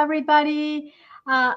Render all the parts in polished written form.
everybody.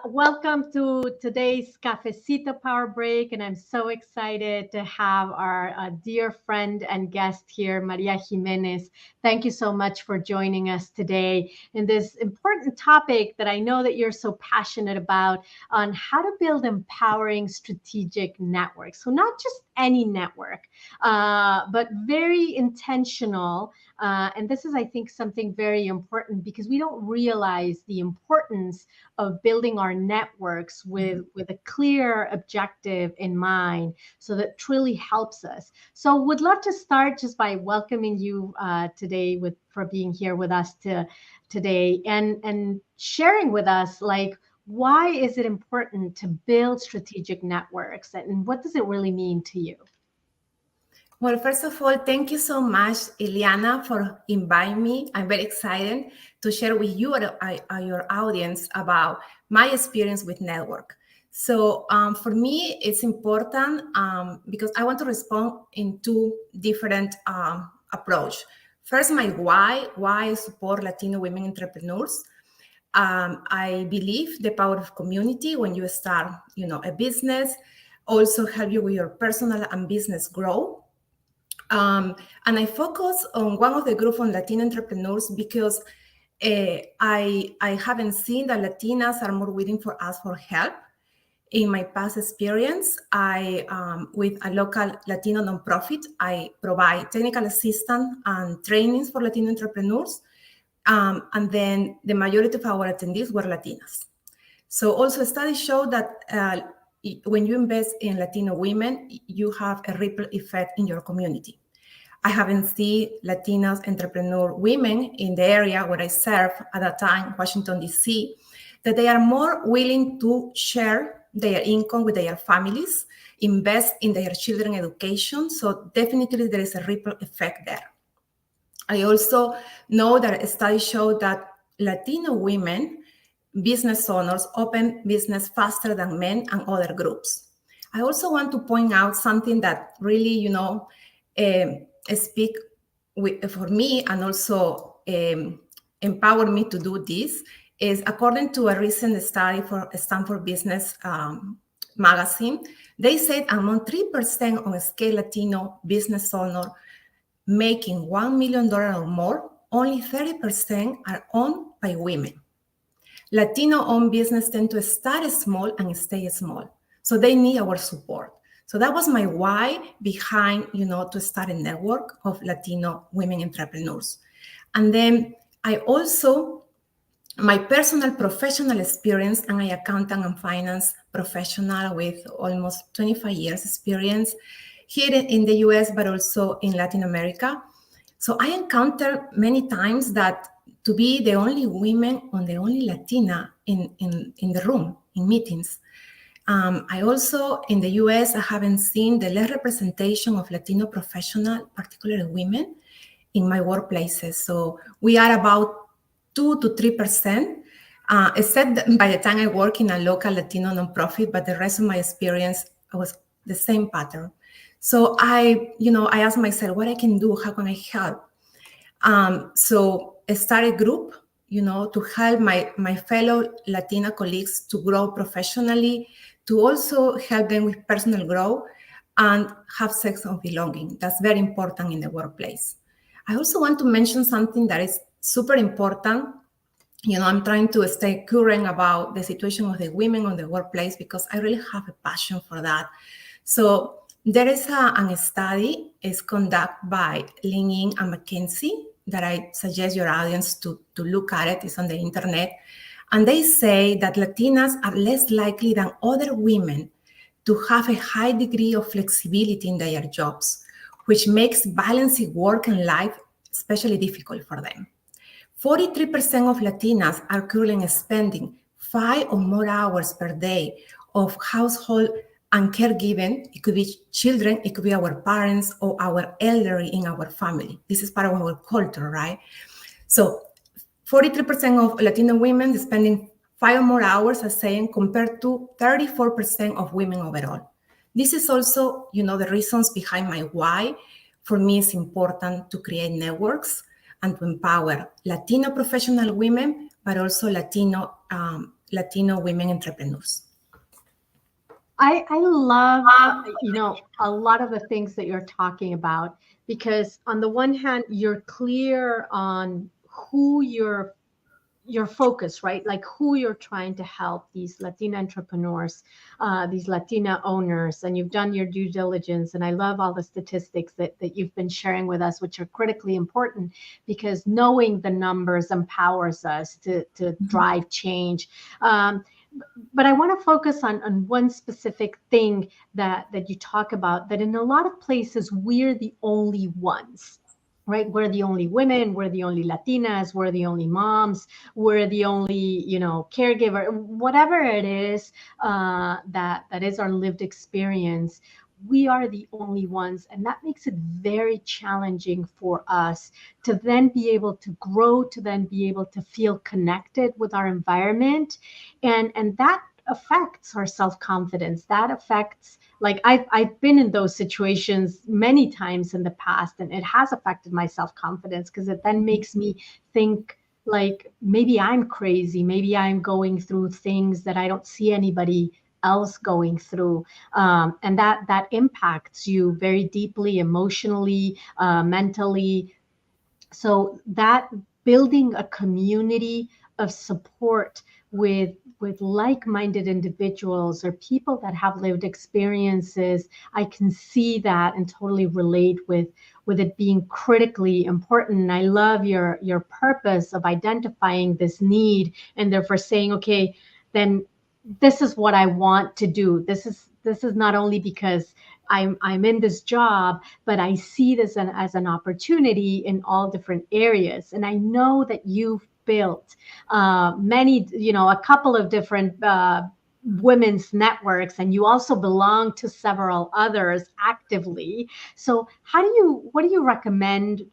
Welcome to today's Cafecito Power Break. And I'm so excited to have our dear friend and guest here, Maria Jimenez. Thank you so much for joining us today in this important topic that I know that you're so passionate about on how to build empowering strategic networks. So, not just any network, but very intentional. And this is, I think, something very important because we don't realize the importance of building our networks with a clear objective in mind. So that truly helps us. So would love to start just by welcoming you today for being here with us today and sharing with us, like, why is it important to build strategic networks and what does it really mean to you? Well, first of all, thank you so much, Ileana, for inviting me. I'm very excited to share with you your audience about my experience with network. So for me, it's important because I want to respond in two different approach. First, my why I support Latino women entrepreneurs. I believe the power of community when you start, a business, also help you with your personal and business growth. And I focus on one of the group on Latino entrepreneurs because I haven't seen that Latinas are more willing for us for help. In my past experience, with a local Latino nonprofit, I provide technical assistance and trainings for Latino entrepreneurs. And then the majority of our attendees were Latinas. So also studies show that when you invest in Latino women, you have a ripple effect in your community. I haven't seen Latinas entrepreneur women in the area where I serve at that time, Washington, D.C., that they are more willing to share their income with their families, invest in their children's education. So definitely there is a ripple effect there. I also know that studies show that Latino women business owners open business faster than men and other groups. I also want to point out something that really, speak for me and also empower me to do this is according to a recent study for Stanford Business magazine, they said among 3% on scale Latino business owner making $1 million or more, only 30% are owned by women. Latino-owned business tend to start small and stay small. So they need our support. So that was my why behind, to start a network of Latino women entrepreneurs. And then I also, my personal professional experience, I'm an accountant and finance professional with almost 25 years experience here in the US, but also in Latin America. So I encountered many times that to be the only women or the only Latina in the room, in meetings. I also, in the US, I haven't seen the less representation of Latino professionals, particularly women, in my workplaces. So we are about 2 to 3%, except by the time I work in a local Latino nonprofit, but the rest of my experience was the same pattern. So I asked myself, what I can do, how can I help? So I started a group, to help my fellow Latina colleagues to grow professionally, to also help them with personal growth and have sense of belonging. That's very important in the workplace. I also want to mention something that is super important. I'm trying to stay current about the situation of the women on the workplace because I really have a passion for that. So there is a study is conducted by Lin and McKinsey that I suggest your audience to look at it. It's on the internet. And they say that Latinas are less likely than other women to have a high degree of flexibility in their jobs, which makes balancing work and life especially difficult for them. 43% of Latinas are currently spending 5 or more hours per day of household and caregiving. It could be children, it could be our parents or our elderly in our family. This is part of our culture, right? So 43% of Latino women spending 5 or more hours, as saying, compared to 34% of women overall. This is also, the reasons behind my why. For me, it's important to create networks and to empower Latino professional women but also Latino women entrepreneurs. I love, a lot of the things that you're talking about, because on the one hand, you're clear on who your focus, right? Like who you're trying to help, these Latina entrepreneurs, these Latina owners, and you've done your due diligence. And I love all the statistics that you've been sharing with us, which are critically important, because knowing the numbers empowers us to drive change. But I want to focus on one specific thing that you talk about, that in a lot of places we're the only ones, right? We're the only women, we're the only Latinas, we're the only moms, we're the only, caregiver, whatever it is, that is our lived experience. We are the only ones, and that makes it very challenging for us to then be able to grow, to then be able to feel connected with our environment, and that affects our self-confidence. That affects, like, I've been in those situations many times in the past, and it has affected my self-confidence, because it then makes me think, like, maybe I'm crazy, maybe I'm going through things that I don't see anybody else going through, and that impacts you very deeply, emotionally, mentally. So that building a community of support with like-minded individuals or people that have lived experiences, I can see that and totally relate with it being critically important. And I love your purpose of identifying this need, and therefore saying, okay, then this is what I want to do. This is not only because I'm in this job, but I see this as an opportunity in all different areas. And I know that you've built many, a couple of different women's networks, and you also belong to several others actively. So what do you recommend?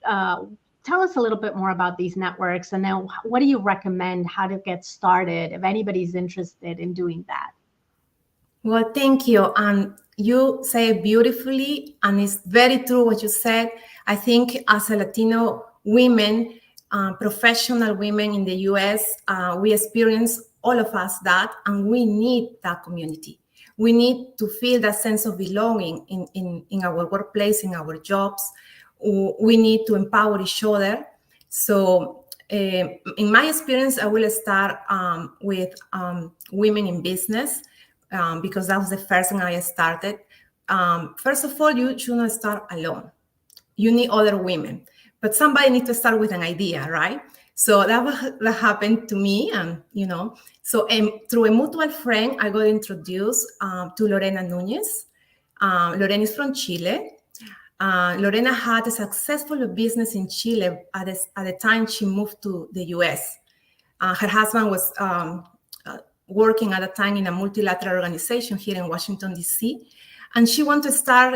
Tell us a little bit more about these networks, and then what do you recommend how to get started if anybody's interested in doing that? Well, thank you. And you say it beautifully, and it's very true what you said. I think as a Latino women, professional women in the US, we experience, all of us, that, and we need that community. We need to feel that sense of belonging in our workplace, in our jobs. We need to empower each other. So in my experience, I will start with women in business, because that was the first thing I started. First of all, you should not start alone. You need other women, but somebody needs to start with an idea, right? So that happened to me, and so through a mutual friend, I got introduced to Lorena Nunez. Lorena is from Chile. Lorena had a successful business in Chile at the time she moved to the US. Her husband was working at the time in a multilateral organization here in Washington, D.C. And she wanted to start,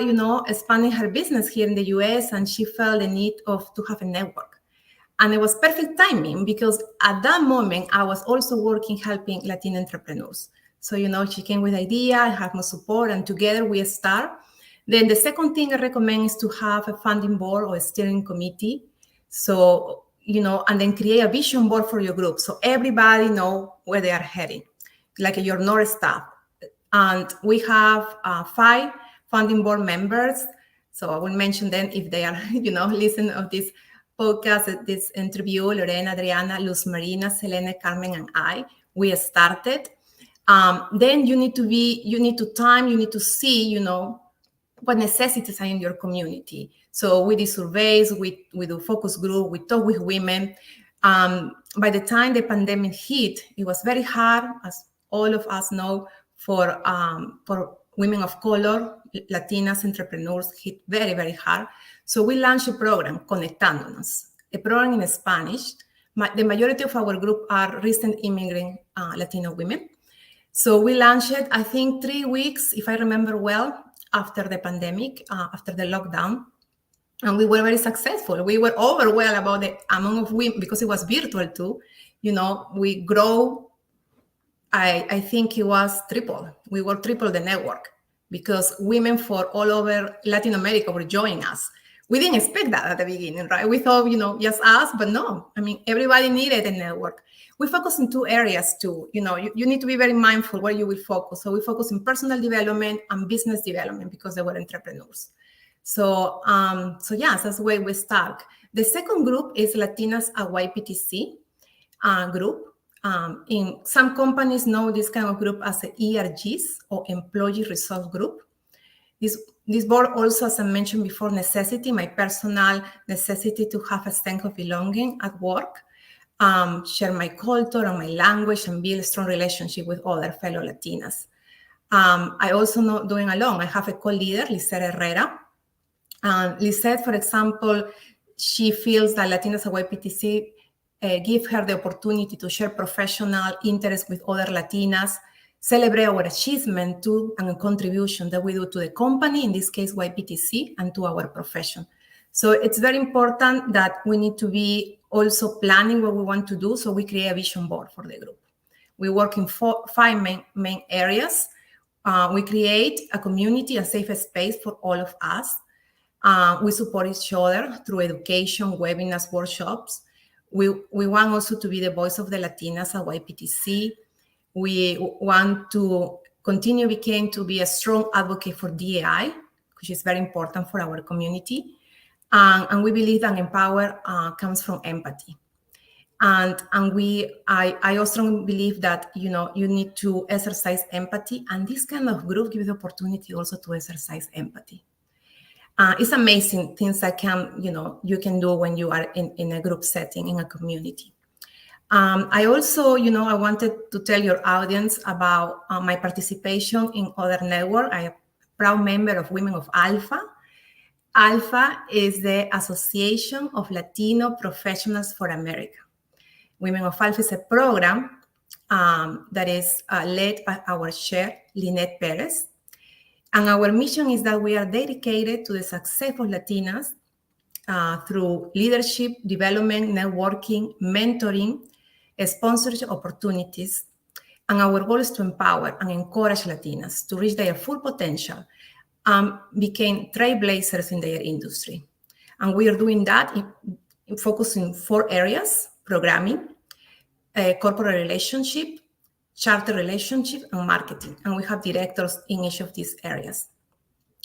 expanding her business here in the US, and she felt the need to have a network. And it was perfect timing, because at that moment, I was also working, helping Latin entrepreneurs. So, she came with idea, I had more support, and together we start. Then the second thing I recommend is to have a funding board or a steering committee. So, and then create a vision board for your group, so everybody know where they are heading, like your North Star. And we have 5 funding board members. So I will mention them if they are, listen of this podcast, this interview. Lorena, Adriana, Luz Marina, Selene, Carmen, and I. We started. Then you need to see, what necessities are in your community. So we do surveys, we do focus group, we talk with women. By the time the pandemic hit, it was very hard, as all of us know, for women of color, Latinas entrepreneurs, hit very, very hard. So we launched a program, Conectándonos, a program in Spanish. The majority of our group are recent immigrant Latino women. So we launched it, I think, 3 weeks, if I remember well, after the pandemic, after the lockdown. And we were very successful. We were overwhelmed about the amount of women, because it was virtual too. We grow, I think it was triple. We were triple the network, because women for all over Latin America were joining us. We didn't expect that at the beginning, right? We thought, just us, but no. I mean, everybody needed a network. We focus in two areas too. You need to be very mindful where you will focus. So we focus in personal development and business development because they were entrepreneurs. So, yes, that's the way we start. The second group is Latinas at YPTC group. In some companies know this kind of group as the ERGs, or Employee Resource Group. This board also, as I mentioned before, my personal necessity to have a sense of belonging at work, share my culture and my language, and build a strong relationship with other fellow Latinas. I also not doing alone. I have a co-leader, Lisette Herrera. Lisette, for example, she feels that Latinas at YPTC give her the opportunity to share professional interests with other Latinas, celebrate our achievement too, and a contribution that we do to the company, in this case YPTC, and to our profession. So it's very important that we need to be also planning what we want to do, so we create a vision board for the group. We work in five main areas. We create a community, a safe space for all of us. We support each other through education, webinars, workshops. We want also to be the voice of the Latinas at YPTC. We want to continue to be a strong advocate for DEI, which is very important for our community. And we believe that empower comes from empathy. And I also believe that, you need to exercise empathy. And this kind of group gives the opportunity also to exercise empathy. It's amazing things that you can do when you are in a group setting, in a community. I also, I wanted to tell your audience about my participation in other network. I am a proud member of Women of Alpha. Alpha is the Association of Latino Professionals for America. Women of Alpha is a program that is led by our chair, Lynette Perez. And our mission is that we are dedicated to the success of Latinas through leadership, development, networking, mentoring, sponsorship opportunities. And our goal is to empower and encourage Latinas to reach their full potential and become trailblazers in their industry. And we are doing that in focusing 4 areas: programming, corporate relationship, charter relationship, and marketing. And we have directors in each of these areas.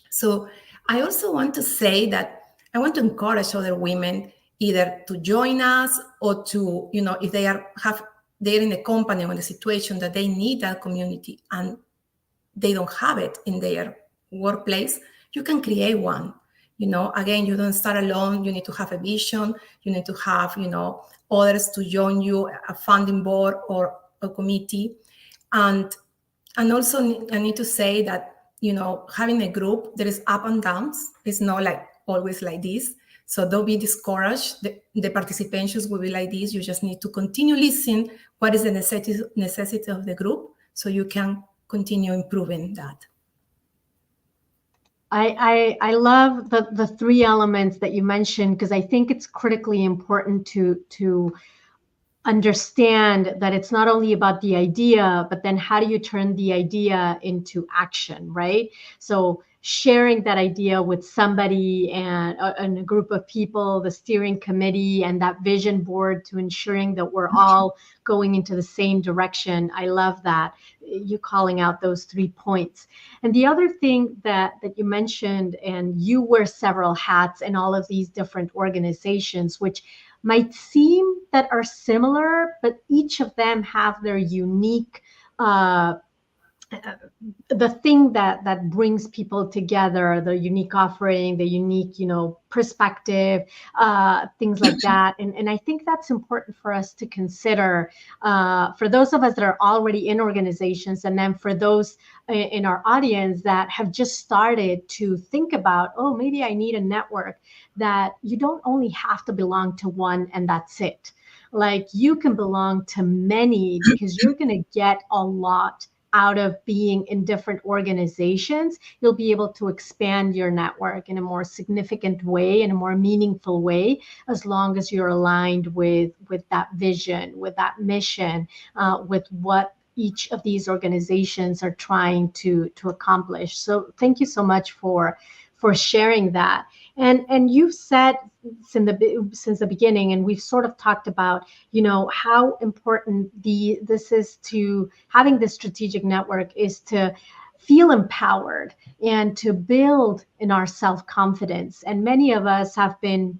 So I also want to say that I want to encourage other women either to join us or to, if they're in a company or in a situation that they need that community and they don't have it in their workplace, you can create one. Again, you don't start alone. You need to have a vision. You need to have, others to join you, a funding board or a committee. And also I need to say that, having a group, there is up and downs. It's not like always like this. So don't be discouraged. The participations will be like this. You just need to continue listening what is the necessity of the group so you can continue improving that. I love the 3 elements that you mentioned, because I think it's critically important to understand that it's not only about the idea, but then how do you turn the idea into action, right? So sharing that idea with somebody and a group of people, the steering committee, and that vision board, to ensuring that we're all going into the same direction. I love that, you calling out those 3 points. And the other thing that you mentioned, and you wear several hats in all of these different organizations, which might seem that are similar, but each of them have their unique the thing that brings people together, the unique offering, the unique, perspective, things like that. And I think that's important for us to consider, for those of us that are already in organizations, and then for those in our audience that have just started to think about, oh, maybe I need a network, that you don't only have to belong to one and that's it. Like, you can belong to many, because you're going to get a lot out of being in different organizations. You'll be able to expand your network in a more significant way, in a more meaningful way, as long as you're aligned with that vision, with that mission, with what each of these organizations are trying to accomplish. So thank you so much for for sharing that. And you've said since the beginning, and we've sort of talked about, how important this is, to having this strategic network is to feel empowered and to build in our self-confidence. And many of us have been,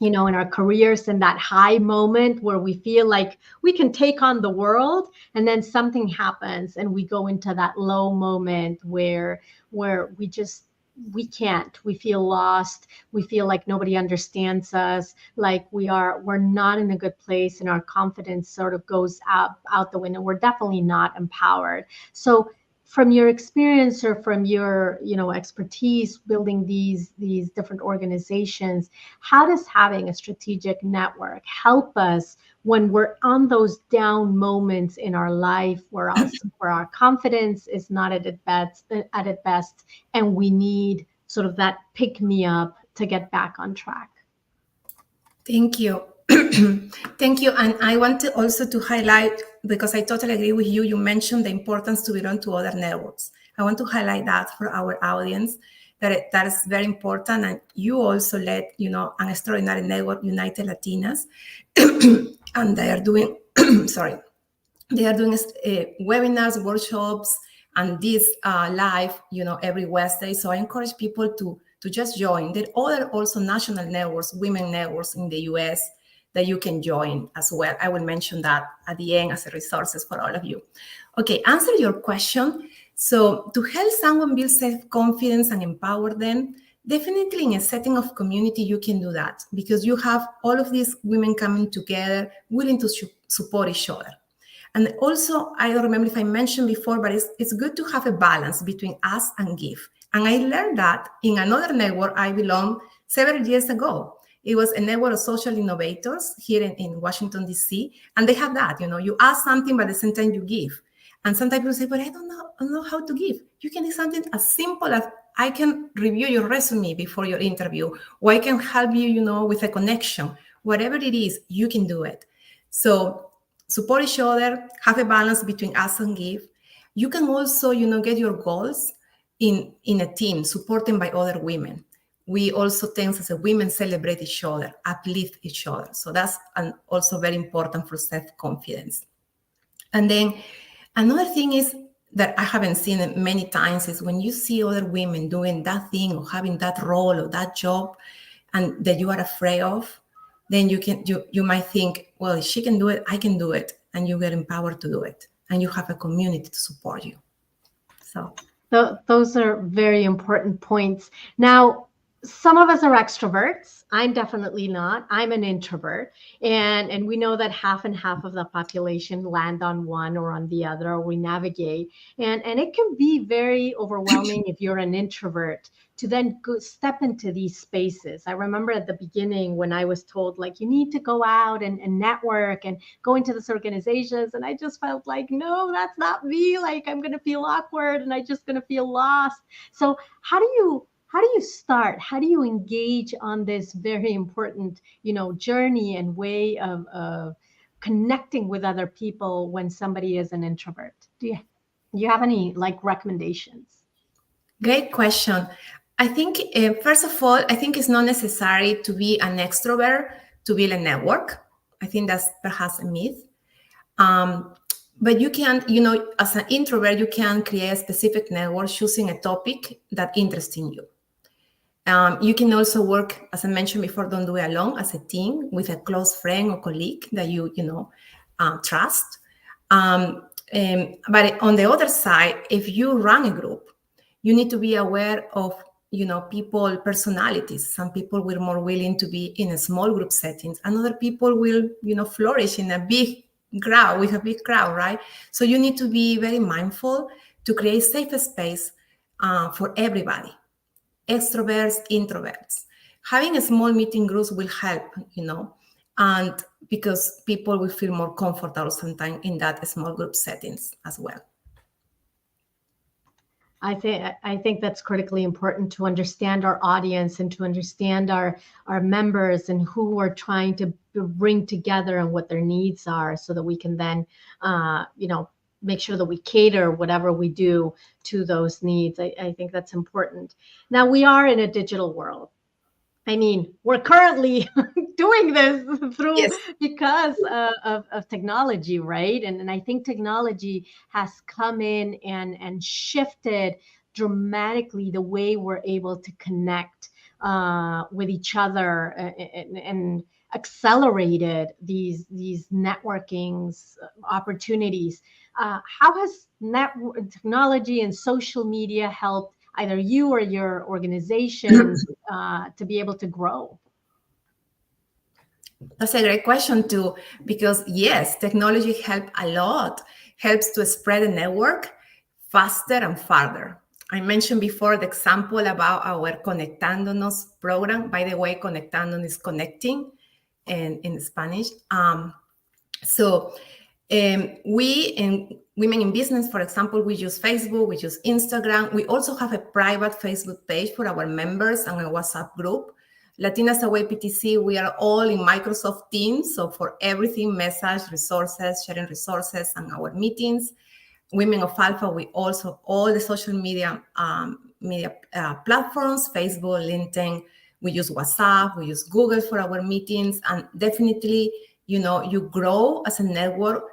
in our careers, in that high moment where we feel like we can take on the world, and then something happens and we go into that low moment where we can't, we feel lost, we feel like nobody understands us, like we're not in a good place, and our confidence sort of goes out the window. We're definitely not empowered. So from your experience, or from your expertise building these different organizations, how does having a strategic network help us when we're on those down moments in our life, where our confidence is not at its best, and we need sort of that pick me up to get back on track? Thank you. Thank you. And I want to also to highlight, because I totally agree with you, you mentioned the importance to belong to other networks. I want to highlight that for our audience, that is very important. And you also led, an extraordinary network, United Latinas, and they are doing, sorry, they are doing webinars, workshops, and this live, every Wednesday. So I encourage people to just join. There are other also national networks, women networks in the US that you can join as well. I will mention that at the end as a resources for all of you. Okay, answer your question. So to help someone build self-confidence and empower them, definitely in a setting of community, you can do that, because you have all of these women coming together, willing to support each other. And also, I don't remember if I mentioned before, but it's good to have a balance between ask and give. And I learned that in another network I belonged several years ago. It was a network of social innovators here in Washington, D.C. And they have that, you ask something, but at the same time you give. And sometimes people say, but I don't know how to give. You can do something as simple as, I can review your resume before your interview, or I can help you, with a connection. Whatever it is, you can do it. So support each other, have a balance between ask and give. You can also, get your goals in a team, supported by other women. We also tend as a women celebrate each other, uplift each other. So that's also very important for self-confidence. And then another thing is that I haven't seen it many times is when you see other women doing that thing or having that role or that job, and that you are afraid of, then you might think, well, if she can do it, I can do it. And you get empowered to do it. And you have a community to support you. So those are very important points. Now, some of us are extroverts. I'm definitely not. I'm an introvert. And we know that half and half of the population land on one or on the other, or we navigate. And it can be very overwhelming if you're an introvert to then step into these spaces. I remember at the beginning when I was told, like, you need to go out and network and go into these organizations. And I just felt like, no, that's not me. Like, I'm going to feel awkward and I'm just going to feel lost. So how do you start? How do you engage on this very important, journey and way of connecting with other people when somebody is an introvert? Do you have any recommendations? Great question. I think, first of all, I think it's not necessary to be an extrovert to build a network. I think that's perhaps a myth. But you can, as an introvert, you can create a specific network choosing a topic that interests in you. You can also work, as I mentioned before, don't do it alone, as a team with a close friend or colleague that you trust. But on the other side, if you run a group, you need to be aware of, people personalities. Some people will more willing to be in a small group settings, and other people will, flourish in a big crowd, with a big crowd, right? So you need to be very mindful to create safe space for everybody. Extroverts, introverts. Having a small meeting groups will help, and because people will feel more comfortable sometimes in that small group settings as well. I think that's critically important to understand our audience and to understand our members and who we're trying to bring together and what their needs are, so that we can then, make sure that we cater whatever we do to those needs. I think that's important. Now, we are in a digital world. I mean, we're currently doing this through Yes. because of technology, right? And I think technology has come in and shifted dramatically the way we're able to connect with each other, and accelerated these networkings opportunities. How has technology and social media helped either you or your organization to be able to grow? That's a great question too, because yes, technology helps a lot, helps to spread the network faster and farther. I mentioned before the example about our Conectándonos program. By the way, Conectándonos is connecting in Spanish. We in Women in Business, for example, we use Facebook, we use Instagram. We also have a private Facebook page for our members and a WhatsApp group. Latinas Away PTC, we are all in Microsoft Teams. So for everything, message, resources, sharing resources, and our meetings. Women of Alpha, we also, all the social media platforms, Facebook, LinkedIn, we use WhatsApp, we use Google for our meetings, and definitely, you grow as a network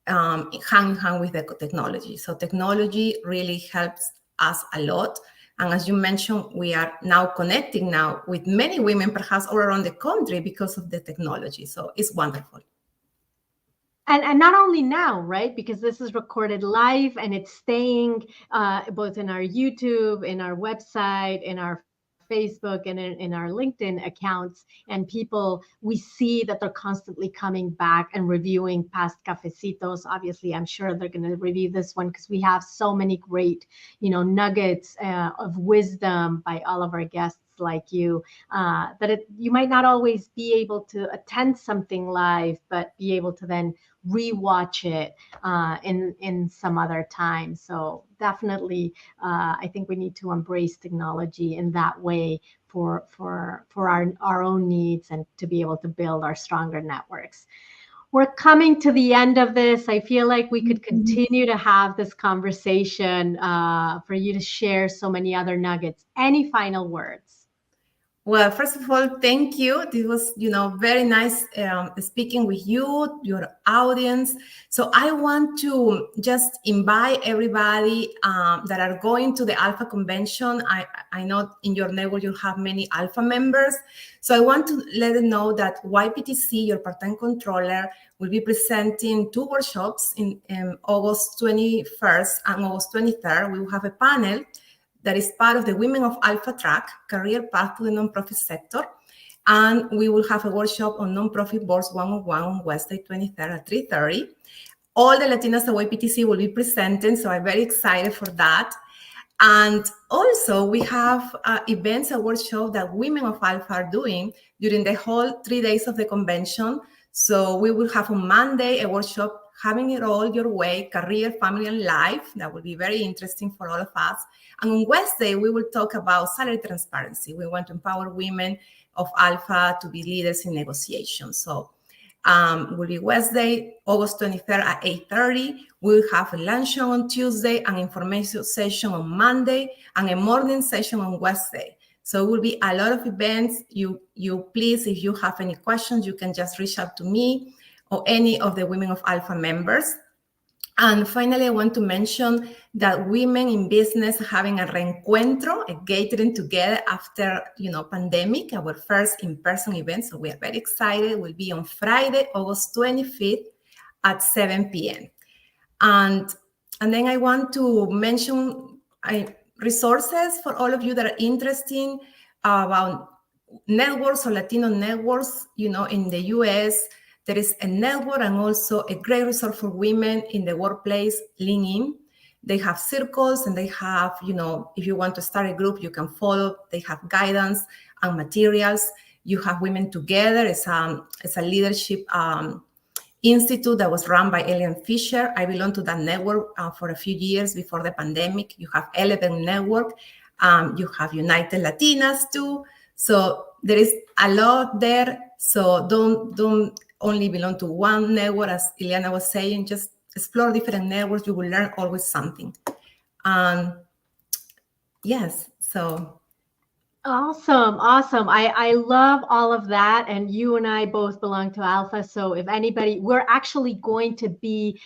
hand in hand with the technology. So technology really helps us a lot. And as you mentioned, we are now connecting now with many women, perhaps all around the country because of the technology. So it's wonderful. And not only now, right? Because this is recorded live and it's staying both in our YouTube, in our website, in our Facebook, and in our LinkedIn accounts. And people, we see that they're constantly coming back and reviewing past cafecitos. Obviously, I'm sure they're going to review this one because we have so many great, nuggets of wisdom by all of our guests like you, that you might not always be able to attend something live, but be able to then rewatch it in some other time. So definitely, I think we need to embrace technology in that way for our own needs and to be able to build our stronger networks. We're coming to the end of this. I feel like we could continue to have this conversation for you to share so many other nuggets. Any final words? Well, first of all, thank you. This was, very nice speaking with you, your audience. So I want to just invite everybody that are going to the Alpha Convention. I know in your network you have many Alpha members. So I want to let them know that YPTC, your part-time controller, will be presenting 2 workshops in August 21st and August 23rd. We will have a panel that is part of the Women of Alpha track, Career Path to the Nonprofit Sector. And we will have a workshop on Nonprofit Boards 101 on Wednesday, 23rd at 3:30. All the Latinas Away PTC will be presenting, so I'm very excited for that. And also, we have events and workshops that Women of Alpha are doing during the whole 3 days of the convention. So we will have on Monday a workshop, Having It All Your Way, Career, Family, and Life. That will be very interesting for all of us. And on Wednesday, we will talk about salary transparency. We want to empower women of Alpha to be leaders in negotiations. So will be Wednesday, August 23rd at 8:30. We'll have a luncheon on Tuesday, an information session on Monday, and a morning session on Wednesday. So it will be a lot of events. You please, if you have any questions, you can just reach out to me or any of the Women of Alpha members. And finally, I want to mention that Women in Business are having a reencuentro, a gathering together after, pandemic, our first in-person event. So we are very excited. It will be on Friday, August 25th at 7 p.m. And then I want to mention resources for all of you that are interested about networks or Latino networks, in the U.S. There is a network and also a great resource for women in the workplace, LinkedIn. They have circles and they have, if you want to start a group, you can follow. They have guidance and materials. You have Women Together. It's a leadership institute that was run by Elian Fisher. I belonged to that network for a few years before the pandemic. You have Elevate Network. You have United Latinas too. So there is a lot there. So don't only belong to one network, as Ileana was saying. Just explore different networks. You will learn always something. Yes, so. Awesome, awesome. I love all of that. And you and I both belong to Alpha. So if anybody, we're actually going to be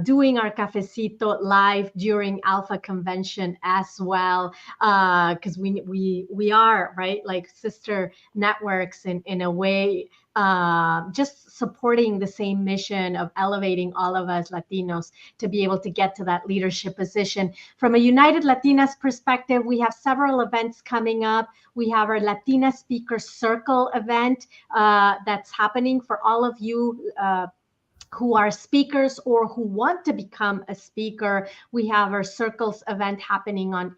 doing our Cafecito live during Alpha convention as well. Because we are, right, like sister networks in a way, just supporting the same mission of elevating all of us Latinos to be able to get to that leadership position. From a United Latinas perspective, we have several events coming up. We have our Latina Speaker Circle event that's happening for all of you who are speakers or who want to become a speaker. We have our Circles event happening on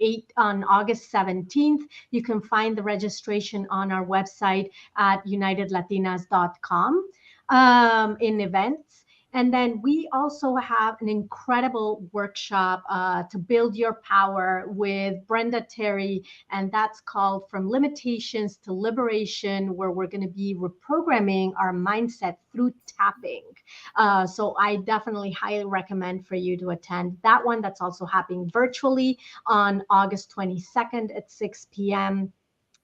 August 17th. You can find the registration on our website at unitedlatinas.com in events. And then we also have an incredible workshop to build your power with Brenda Terry, and that's called From Limitations to Liberation, where we're going to be reprogramming our mindset through tapping. So I definitely highly recommend for you to attend that one. That's also happening virtually on August 22nd at 6 p.m.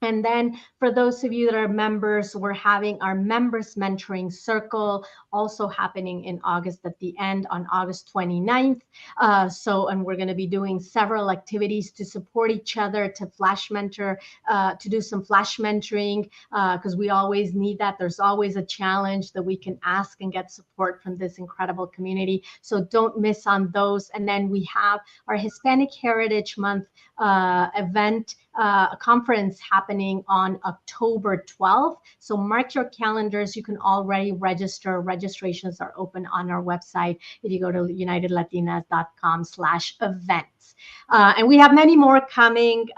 And then for those of you that are members, we're having our members mentoring circle also happening in August at the end on August 29th. And we're going to be doing several activities to support each other, to flash mentor, to do some flash mentoring, because we always need that. There's always a challenge that we can ask and get support from this incredible community. So don't miss on those. And then we have our Hispanic Heritage Month event, a conference happening on October 12th. So mark your calendars. You can already register. Registrations are open on our website if you go to unitedlatinas.com/events. And we have many more coming.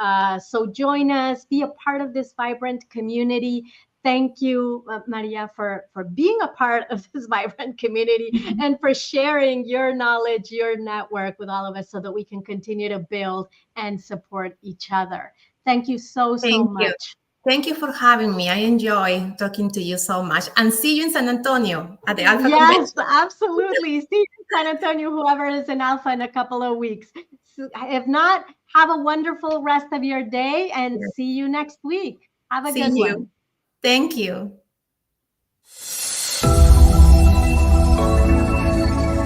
So join us, be a part of this vibrant community. Thank you, Maria, for being a part of this vibrant community and for sharing your knowledge, your network with all of us so that we can continue to build and support each other. Thank you so Thank you. much. Thank you for having me. I enjoy talking to you so much. And see you in San Antonio at the Alpha Yes, Convention. absolutely. See you in San Antonio, whoever is in Alpha in a couple of weeks. So if not, have a wonderful rest of your day and see you next week. Have a See good you. one. Thank you.